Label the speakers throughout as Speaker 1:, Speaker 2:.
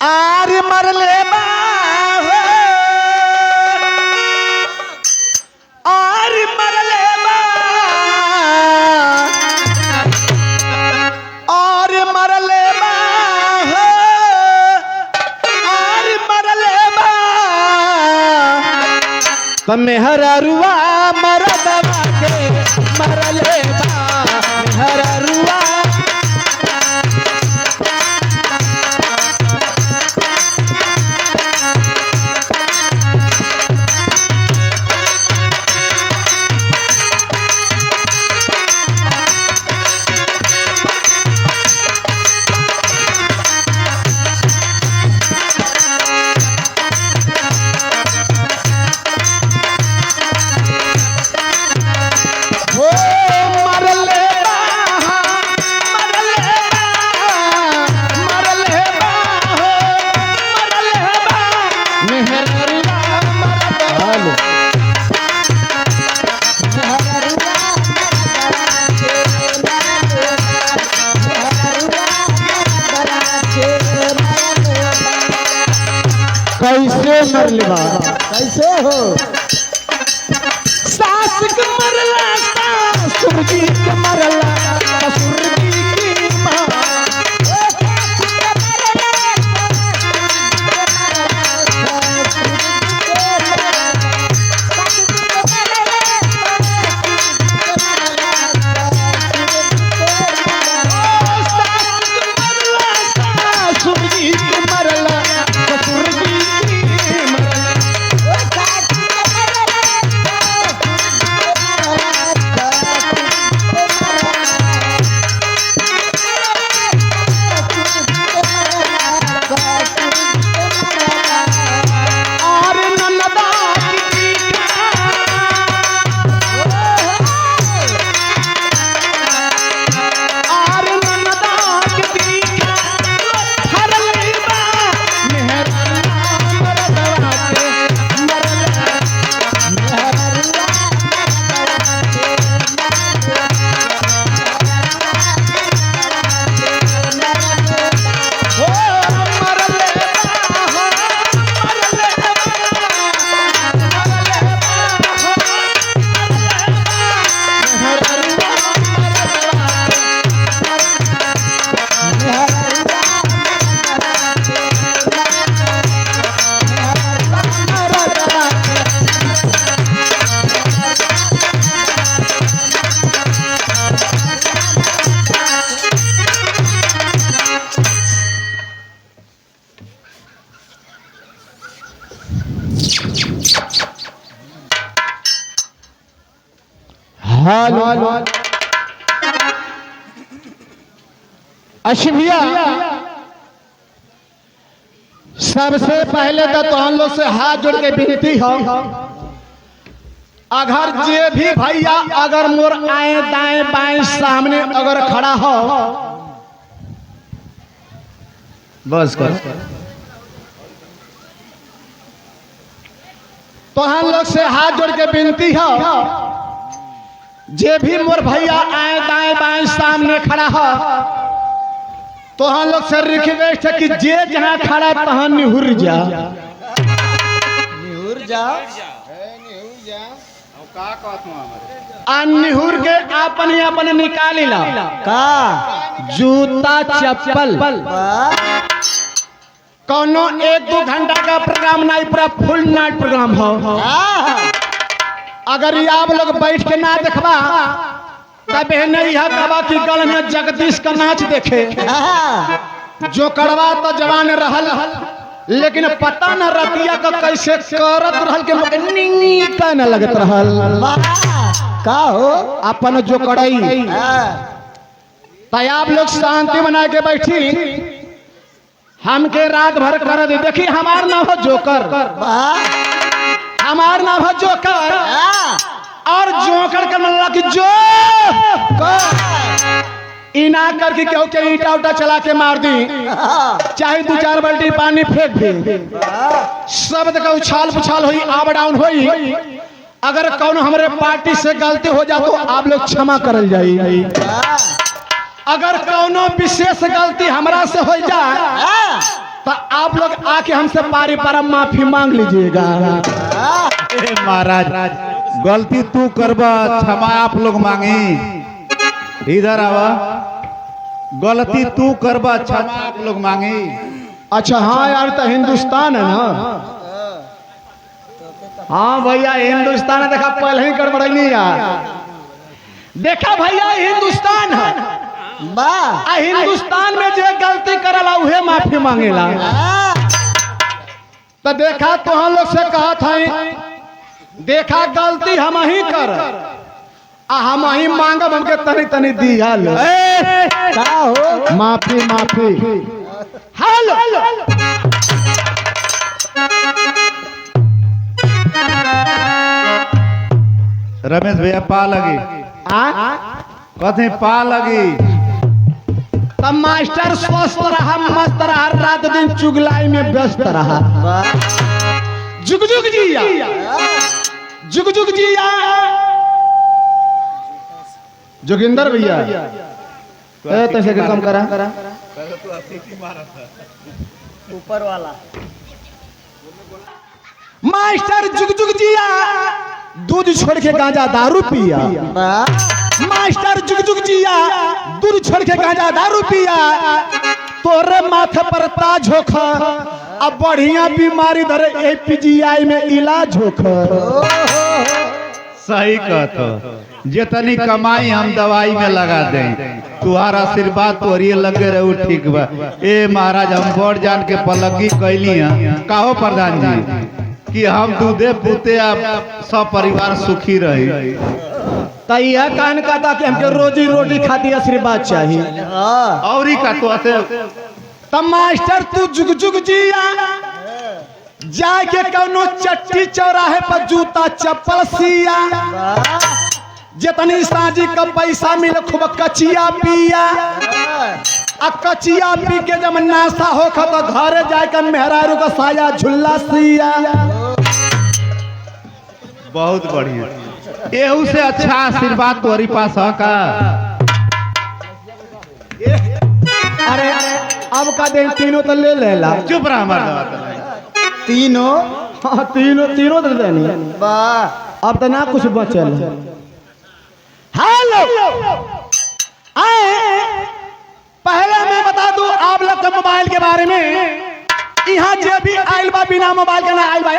Speaker 1: आर मरले बा आर मरले बा आर मरले बा आर मरले बा मेहररुआ मरदवा के मरले बा मेहररुआ कैसे मरले बा कैसे हो सास के मरला ससुर जी के मरला ससुर जी की मां हेलो अशमिया सबसे पहले तो हम लोग से हाथ जोड़ के विनती हो अगर जे भी भैया अगर मोर आए दाएं बाएं सामने अगर खड़ा हो बस कर तो हम लोग से हाथ जोड़ के विनती हो जे भी मोर भैया आए दाएं बाएं सामने खड़ा हो तो हम लोग से रिक्वेस्ट है कि जे जहां खड़ा तहां निहुर जा निहुर जा निहुर के अपने अपने निकाली ला का जूता चप्पल कौनो 1-2 घंटा का प्रोग्राम नहीं पूरा फुल नाइट प्रोग्राम हो अगर आप लोग बैठ के ना देखबा तब नहीं है कबा की गल में जगदीश का नाच देखे जो करवा तो जवान रहल लेकिन पता न रतिया का कैसे करत रहल के नीका न लगत रहल का हो अपन जो कड़ई तय आप लोग शांति बना के बैठी हमके रात भर कर दे देखी हमार नाम हो जोकर हमार नाम है जोकर और जोकर का मतलब कि जो इना करके क्यों के ईटा उटा चला के मार दी चाहे 2-4 बाल्टी पानी फेंक दे शब्द का उछाल पुछाल हुई अप डाउन हुई अगर कौन हमारे पार्टी से गलती हो जाए तो आप लोग क्षमा करल जाई अगर कौनो विशेष गलती हमरा से हो जाए तो आप लोग आके हमसे पारी पारा माफी मांग लीजिएगा।
Speaker 2: महाराज गलती तू करबा क्षमा आप लोग मांगी। इधर आवा, गलती तू करबा क्षमा आप लोग मांगी।
Speaker 1: अच्छा हाँ यार, तो हिंदुस्तान है ना। हाँ भैया हिंदुस्तान है, देखा पहले ही गड़बड़ाई नहीं यार। देखा भैया हिंदुस्तान है, हिंदुस्तान में जो गलती करला उहे माफी मांगेला। तो देखा तो हम लोग से कहा था, देखा गलती हम ही कर हम ही मांगब, हमके तनी तनी दिया माफी माफी। हेलो
Speaker 2: रमेश भैया पा लगी कथे पा लगी।
Speaker 1: तब मास्टर स्वस्थ रहा, मस्त रहा, रात दिन चुगलाई में व्यस्त रहा। जुग जुग जिया, जुग जुग जिया। जोगिंदर भैया तैसे कम करा
Speaker 3: ऊपर वाला
Speaker 1: मास्टर जुग जुग जिया, दूध छोड़ के गांजा दारू पिया। मास्टर जुग जुग जिया, दूध छोड़ के गांजा दारू पिया। तोरे माथे पर ताज होखा, अब बढ़िया बीमारी धरे एपीजीआई में इलाज होखा।
Speaker 2: सही कहतो, जितनी कमाई हम दवाई में लगा दें, तुम्हारा आशीर्वाद तोरिए लगे रहू ठीक बा। ए महाराज हम बड़ जान के पलगी कैली कहो प्रधान जी कि हम दूधे पुते आप सब परिवार सुखी रही।
Speaker 1: तो यह कहने का था कि हमके रोजी रोटी खाती आशीर्वाद चाहिए।
Speaker 2: और ही का
Speaker 1: तो मास्टर तू जुग जुग जिया, जाके कौनो चट्टी चौराहे पर जूता चप्पल सिया। जितनी साजी का पैसा मिले खूब कचिया पिया। कचिया पी के जब नाश्ता होखा तो घरे जाकर मेहरारू का साया झुल्ला सिया।
Speaker 2: बहुत बढ़िया, एहू से अच्छा आशीर्वाद तोरी पास है का।
Speaker 1: अरे अब का दिन तीनों तो ले लेला।
Speaker 2: चुप रहा हमारा
Speaker 1: तीनों, हाँ तीनों तीनों दे देनी। अब तो ना कुछ बचल। हेलो पहले मैं बता दूं आप लोग के मोबाइल के बारे में। यहाँ जो भी आइल बा बिना मोबाइल के ना आइल बा।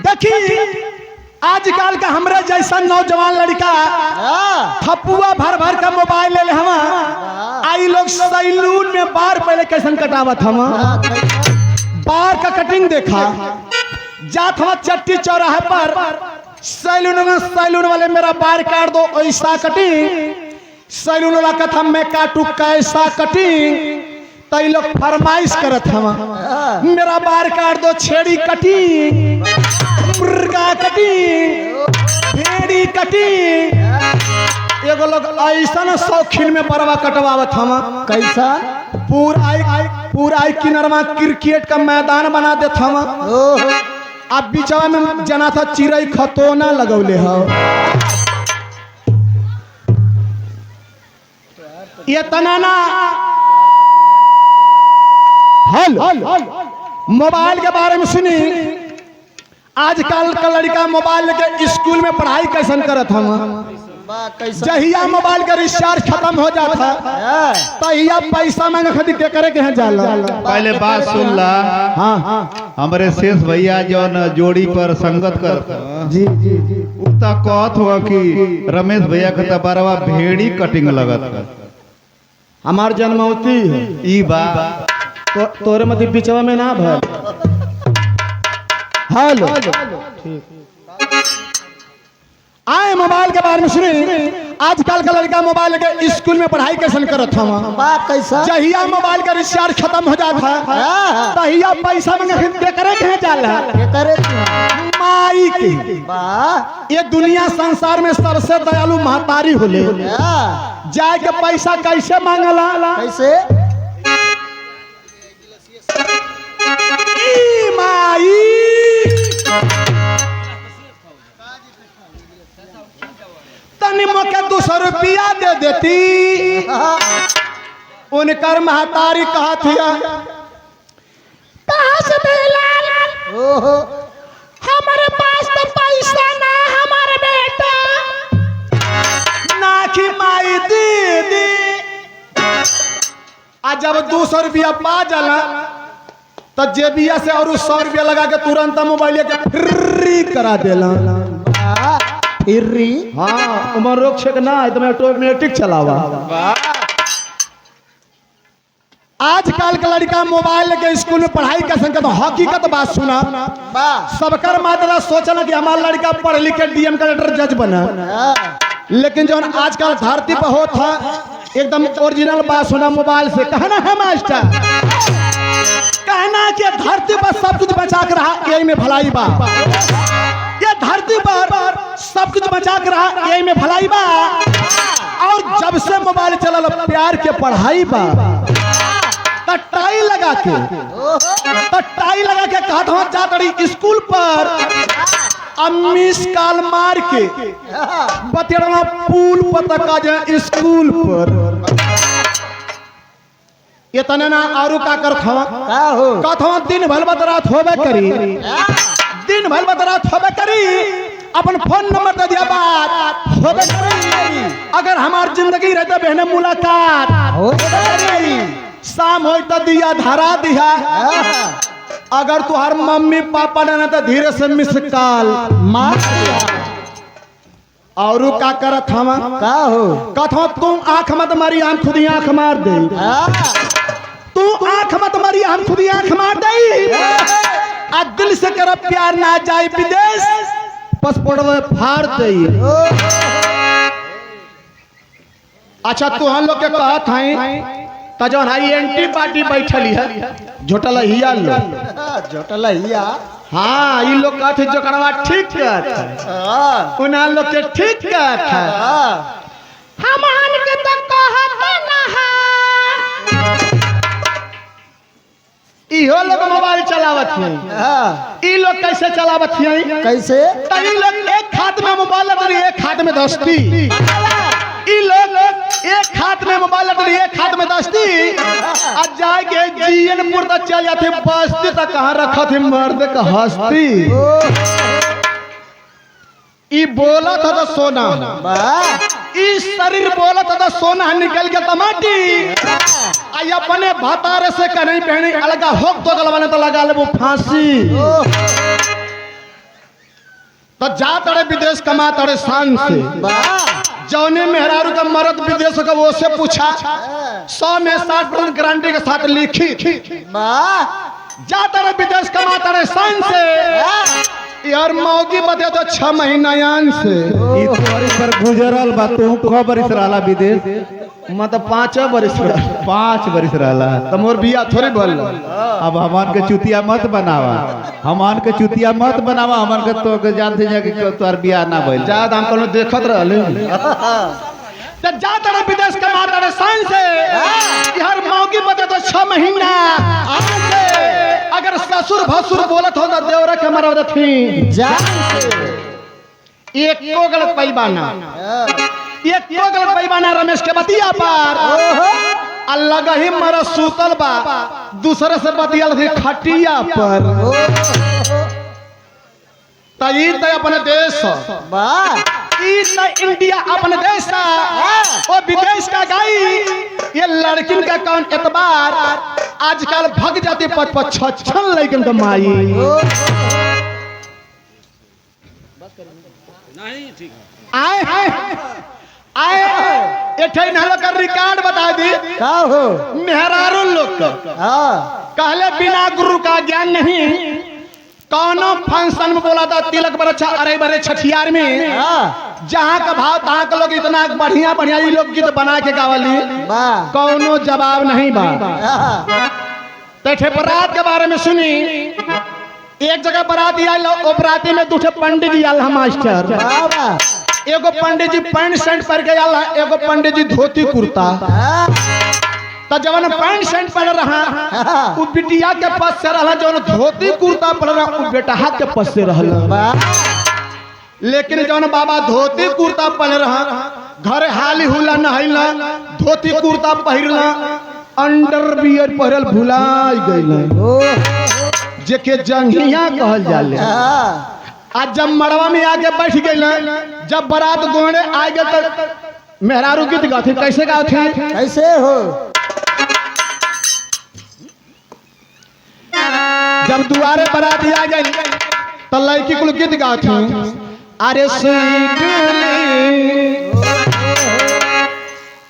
Speaker 1: देखी आजकल का हमरे जैसा नौजवान लड़का थपुआ भर भर का मोबाइल ले हम आई लोग सैलून में बार पहले कैसन कटावत हम बार का कटिंग देखा जात हम चट्टी चौराहे पर सैलून वाले मेरा बार काट दो ऐसा कटिंग। सैलून वाला कथा मैं काटू कैसा कटिंग, तो लोग फरमाइश करत हम मेरा बार काट दो छेड़ी कटिंग, मुर्गा कटिंग, भेड़ी कटिंग। एगो लोग ऐसा शौकीन में बरवा कटवावत हम कैसा पूरा किनरवा क्रिकेट का मैदान बना देत हम। अब बीचवा में जना था चिड़ै खतौना लगौले हो। ये तनाना हल मोबाइल के बारे में सुनी। आजकल का लड़का मोबाइल लेके स्कूल में पढ़ाई कैसन करत हम। जहिया मोबाइल का रिचार्ज खत्म हो जाता तहिया पैसा मांगे खातिर के करे के जाला।
Speaker 2: पहले बात सुन ला।
Speaker 1: हाँ
Speaker 2: हमारे शेष भैया जो न जोड़ी पर संगत करता
Speaker 1: जी जी जी
Speaker 2: उतना कहत हुआ कि रमेश भैया का बरवा भेड़ी कटिंग लगत।
Speaker 1: हमार जन्मौती है
Speaker 2: ई बा
Speaker 1: तो तोरे मत बिचवा में ना भर। हेलो आए मोबाइल के बारे में सुनी। आजकल का लड़का मोबाइल के स्कूल में पढ़ाई कैसन करत हम कैसा। जहिया मोबाइल का रिचार्ज खत्म हो जाता तहिया पैसा मांगे करे के जाला माई के। ये दुनिया संसार में सबसे दयालु महतारी होले। जाए के पैसा कैसे मांगला कैसे माई तनी मौके 200 रुपया दे देती उनकर महतारी कहा थिया कहाँ से बेलाल
Speaker 3: ओहो
Speaker 1: हमारे पास तो पैसा ना हमारे बेटा ना कि माई दीदी आ जब 200 रुपया पा जाला तो जेबिया से और 100 रुपया लगा के तुरंत मोबाइल के फ्री करा देला
Speaker 3: फिर्री
Speaker 1: हाँ उमर रोक छेक ना है तो मैं ऑटोमेटिक चलावा आजकल का लड़का मोबाइल के स्कूल में पढ़ाई कर संग तो हकीकत बात सुना सबकर मात्रा सोचना कि हमारा लड़का पढ़ लिख के डीएम कलेक्टर जज बना लेकिन जो आजकल धरती पर हो था एकदम ओरिजिनल बात सुना मोबाइल से कहना है मास्टर कहना कि धरती पर सब कुछ बचा के रहा यही में भलाई बा ये धरती पर सब कुछ बचा के रहा यही में भलाई बा और जब से मोबाइल चला प्यार के पढ़ाई बा टाई लगा के कहा था जा तड़ी स्कूल पर मिस कॉल मार के बतेड़ा पुल पता का जाए स्कूल पर इतना ना आरू का कर कथा दिन भर बतरात होबे करी दिन भर बतरात होबे करी अपन फोन नंबर दे दिया बात होबे करी अगर हमार जिंदगी रहता बहने मुलाकात होबे करी शाम हो तो दिया धरा दिया अगर तुहार मम्मी पापा ने तो धीरे से मिस कॉल मार और का करत हम
Speaker 3: का हो
Speaker 1: कथो तुम आंख मत मारी हम खुद ही आंख मार दे तू आंख मत मारी हम खुद ही आंख मार दे आ दिल से कर प्यार ना जाए विदेश पासपोर्ट फाड़ दे अच्छा तू हम लोग के कहत है तो जो हाई एंटी पार्टी बैठली है झोटलहिया लोग
Speaker 3: झोटलहिया
Speaker 1: हाँ ये लोग कहते जो करवा ठीक कहत उन्हें लोग के ठीक कहत है हमान के तो कहत ना इहो लोग मोबाइल चलावत हैं ई लोग कैसे चलावत हैं
Speaker 3: कैसे
Speaker 1: तई लोग एक हाथ में मोबाइल और एक हाथ में दस्ती ई लोग एक हाथ में मोबाइल और एक हाथ में दस्ती आज जाके जीएनपुर तक चल जाते बस्ती तक कहाँ रखा थे मर्द का हस्ती ई बोला था तो सोना ई शरीर बोला था तो सोना निकल गया टमाटी आई अपने भातारे से कहीं पहने अलगा हो तो गलवाने तो लगा ले वो फांसी तो जा तड़े विदेश कमा तड़े शान से जौने मेहरारू का मर्द विदेश का वो से पूछा 100 में 60% गारंटी के साथ लिखी जा तड़े विदेश कमा तड़े शान से यार मौगी बते तो 6 महीना यान से
Speaker 2: पर गुजरल बा तू कब बरिस रहला विदेश
Speaker 1: मतलब 5 बरिस
Speaker 2: 5 बरिस रहला
Speaker 1: तो मोर बिया थोड़ी बोल
Speaker 2: अब हमान के चुतिया मत बनावा हमान के चुतिया मत बनावा हमान के तो के जानते जा कि तोर बिया ना भइल
Speaker 1: जा हम कोनो देखत रहले तो जा तड़े विदेश कमा तड़े शान से यार मौगी बते तो 6 महीना अगर ससुर भसुर बोलत हो तो देवरा के मरवा थी एक को गलत पैबाना एक को गलत पैबाना रमेश के बतिया पर अल्लाह ही मर सूतल बा दूसरे से बतिया थी खटिया पर तई तय अपने देश इंडिया अपने देश और विदेश का गाई ये लड़किन का कौन एतबार आजकल भग जाती 5-6 लड़किन का माई आए आए एठे नहलो का रिकॉर्ड बता दी
Speaker 3: का हो
Speaker 1: मेहरारू लोग कहले बिना गुरु का ज्ञान नहीं कौनो फंक्शन में बोला था तिलक बरछा अरे बरे छठियार में जहाँ का भाव तहाँ का लोग इतना बढ़िया बढ़िया ये लोग गीत बना के गावली कौनो जवाब नहीं बा तो बरात के बारे में सुनी एक जगह बराती आई लो बराती में दूठे पंडित जी आल मास्टर एगो पंडित जी पैंट शर्ट पहन के आल एगो पंडित जी धोती कुर्ता तो जवन पैंट शर्ट पहन रहा वो बिटिया के पास से रहा जवन धोती कुर्ता पहन रहा वो बेटा के पास से रहा लेकिन जवन बाबा धोती कुर्ता पहन रहा घर हाली हुला नहला धोती कुर्ता पहिरला अंडरवियर पहरल भुलाई गई जेके जंघिया कहल जाले। आज जब मड़वा में आके बैठ गई, जब बारात गोहने आ गए तो मेहरारू गीत गाते कैसे गाते
Speaker 3: कैसे हो?
Speaker 1: जब दुआरे बारात आ गई तो लड़की कुल गीत गाते अरे सुई डुली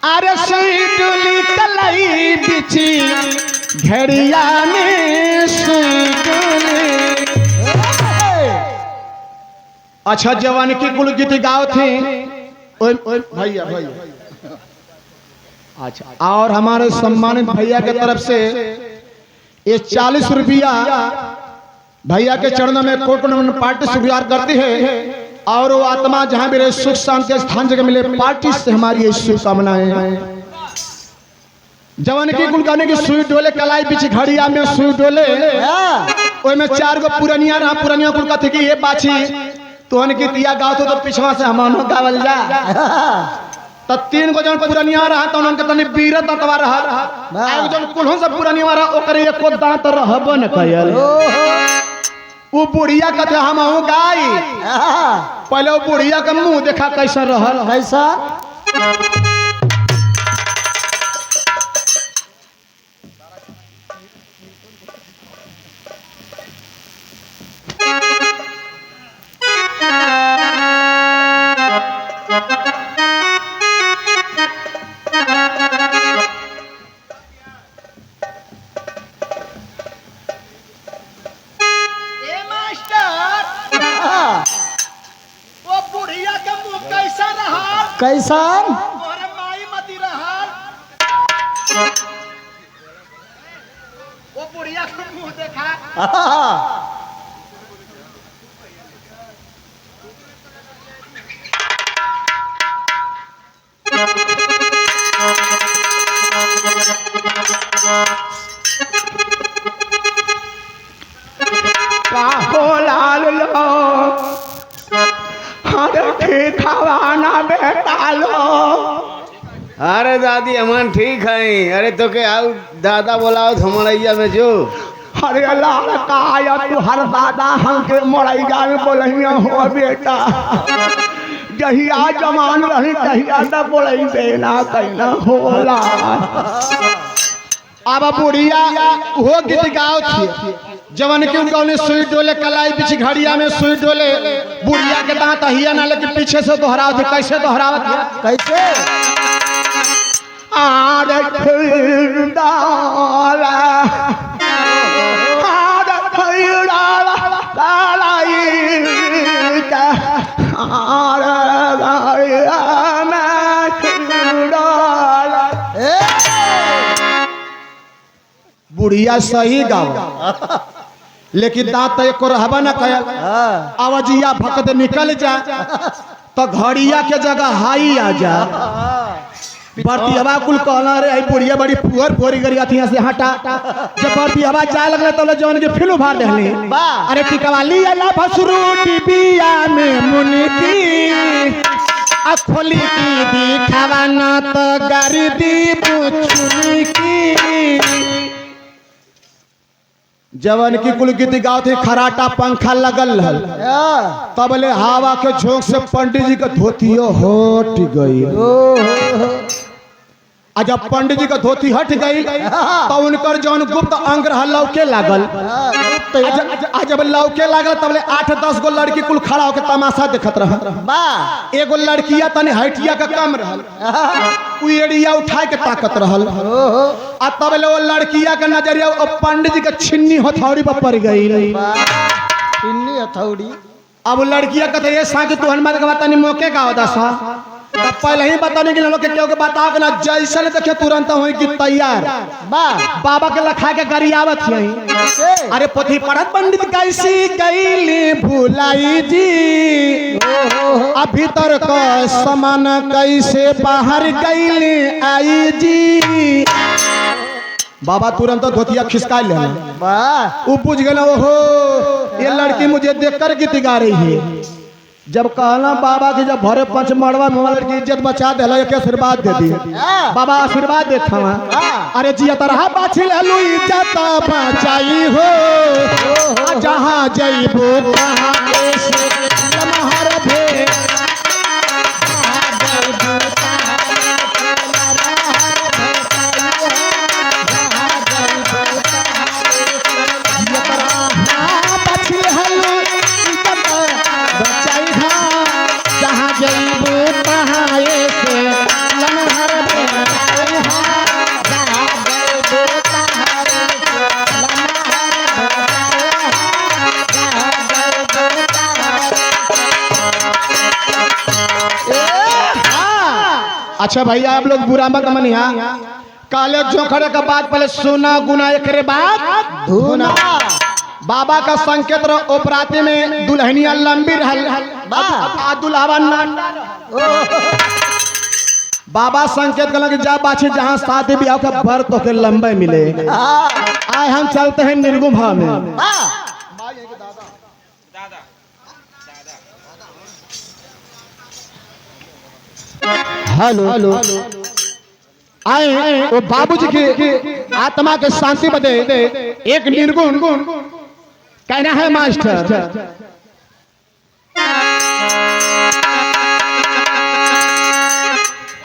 Speaker 1: अरे सुई डुली कलाई बिची घड़िया में सुई डुली। अच्छा जवान की कुल गीत गाओ थे भैया भैया। अच्छा और हमारे सम्मानित भैया के तरफ से ये 40 रुपया भैया के चरणों में कोट पार्टी स्वीकार करती है और वो आत्मा जहां भी रहे सुख शांति स्थान जगह मिले पार्टी से हमारी ये शुभकामनाएं। जवान की कुल गाने की सुई डोले कलाई पीछे घड़िया में सुई डोले में 4 गो पुरनिया रहा। पुरनिया कुल कहते कि ये बाछी तोहन की दिया गाओ तो पिछवा से हमानो गावल जा। तो 3 गो जन पुरनिया रहा तो उनके तनी बीरत दतवा रहा। एक जन कुलहों से पुरनिया रहा ओकरे एको दांत रहबो न कयल। वो बुढ़िया कहते हम हूं गाई। पहले वो बुढ़िया का मुंह देखा कैसा रहल
Speaker 3: कैसा? कैसन?
Speaker 1: वो बुढ़िया का मुंह देखा लाल लो खावाना बेटा लो।
Speaker 4: अरे दादी अमन ठीक है। अरे तो के आओ दादा बोलाओ मड़ैया में जो।
Speaker 1: अरे अल्लाह का आया तू हर दादा हमके मड़ैया में बोलिया हो बेटा। जहिया जमान रही तहिया न बोलई देना कहना होला। अब बुढ़िया हो गीत गाओ थी जवन के उनका उन्हें सुई डोले कलाई पीछे घड़िया में सुई डोले। बुढ़िया के दांत हिया ना लेकिन पीछे से दोहराव थे। कैसे दोहरावत है?
Speaker 3: कैसे?
Speaker 1: आरे डाला आरे डाला कलाई आरे में डाला। बुढ़िया सही गाओ लेकिन दांत एक रहबा न कया। आवाजिया भक्त निकल जा तो घड़िया के जगह हाई आ जा। बरतियावा कुल कहला रे आई बुढ़िया बड़ी पुअर पोरी गरिया थी से हटा। जब बरतियावा जाए लगले तो जौन के फिल्म भार देहले। अरे टिकवाली अला भसरूटी बिया में मुनकी आ खोली की दिखावा ना तो गारी दी बुचुनी की। जवन की कुल गीत गाओ थे खराटा पंखा लगल हल तबले हवा के झोंक से पंडित जी का धोतियो हट गई। जब पंडित जी का धोती हट गई तो उनकर जौन गुप्त अंग लौके लागल। जब लौके लागल तबले 8-10 गो लड़की कुल खड़ा होकर तमाशा देखत रहल। एगो लड़किया तनी हटिया का कम रहल उ एड़िया उठाए के ताकत रहल। आ तबले वो लड़किया के नजरिया पंडित जी के छिन्नी हथौड़ी पर पड़ गई।
Speaker 3: छिन्नी हथौड़ी?
Speaker 1: अब लड़किया कहते ये साथ तू हनुमान का तनी मौके का होता सा तब पहले ही बताने के लोग क्यों के बताओ कि ना जैसे देखे तुरंत हो कि तैयार बाबा के लखा के गरियावत यही। अरे पोथी पढ़त पंडित कैसी कैली भुलाई जी भीतर को समान कैसे बाहर गईली आई जी। बाबा तुरंत धोतिया खिसका ले वो पूछ गए ओहो ये लड़की मुझे देखकर गीत गा रही है। जब कहना बाबा की जब भरे पंच मड़वा में वाले की इज्जत बचा दे एक आशीर्वाद दे दी बाबा आशीर्वाद देता हूँ अरे जिया तरह बाछी लू इज्जत बचाई हो जहाँ जईबो लमहर भे अच्छा भैया आप लोग बुरा मत मनिया काले जोखड़े का बात पहले सुना गुना एक बाद धुना बाबा का संकेत उपराते में दुल्हनिया लंबी बाबा संकेत कर जा बाछी जहाँ शादी ब्याह का भर तो के लंबे मिले आए हम चलते हैं निर्गुण भाव में हेलो आए वो बाबूजी की आत्मा के शांति बदे एक निर्गुण कहना है मास्टर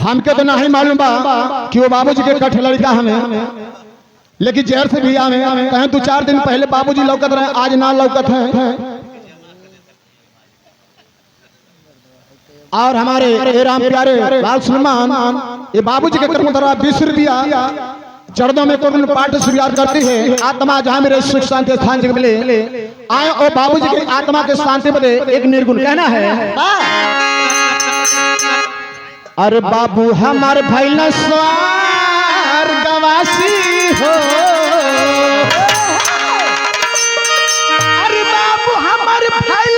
Speaker 1: हमके तो नहीं मालूम बा कि वो बाबूजी के कठ लड़का हमें लेकिन जहर से भी हमें कहें 2-4 दिन पहले बाबूजी लौकत रहे आज ना लौकत है और हमारे राम प्यारे लाल सलमान ये बाबूजी के कर्म द्वारा 20 रुपया चरणों में कोई पाठ स्वीकार करती है आत्मा जहाँ मेरे सुख शांति स्थान जगह मिले आए और बाबूजी की आत्मा के शांति बदे एक निर्गुण कहना है अरे बाबू हमारे भाई न स्वर्गवासी हो अरे बाबू हमारे भाई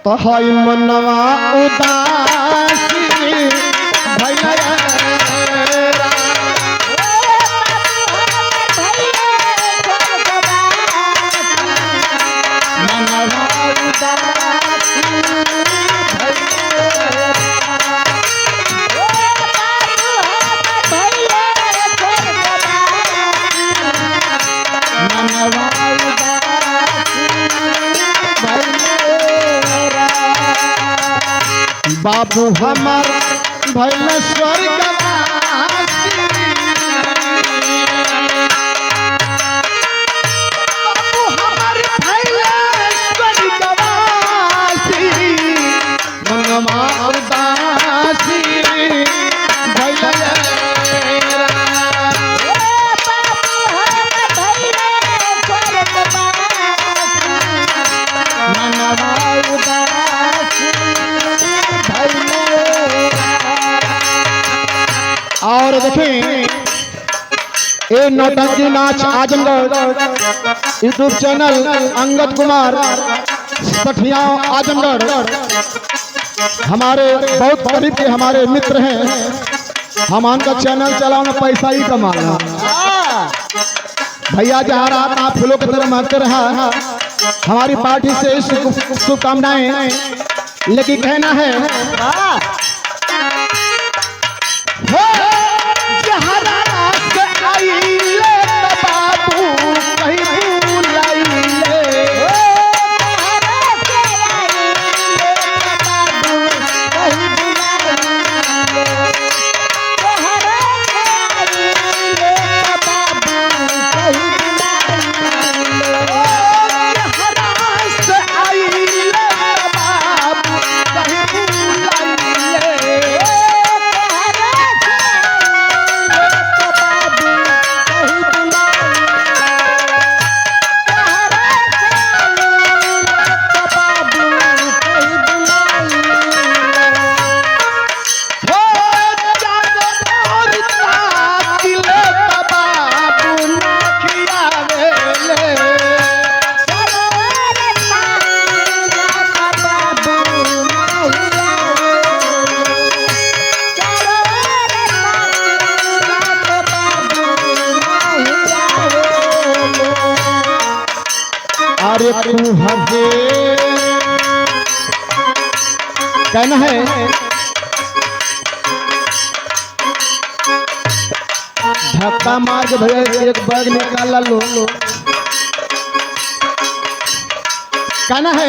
Speaker 1: तो हाय मनवा उदासी भैया मनवा उदासी बाबू हमार भैल स्वर्गवासी बाबू हमार भैल स्वर्गवासी मनवा उदासी भैल मनवा उदासी और देखें ये नौटंकी नाच आजमगढ़ यूट्यूब चैनल अंगद कुमार सठिया आजमगढ़ हमारे बहुत करीब के हमारे मित्र हैं हम उनका चैनल चलाना पैसा ही कमाना भैया जहाँ रात आप फूलों की तरह महकते रहा हमारी पार्टी से शुभकामनाएं लेकिन कहना है अरे कुहर दे कहना है धक्का मार के भैया एक बैग निकाल लो कहना है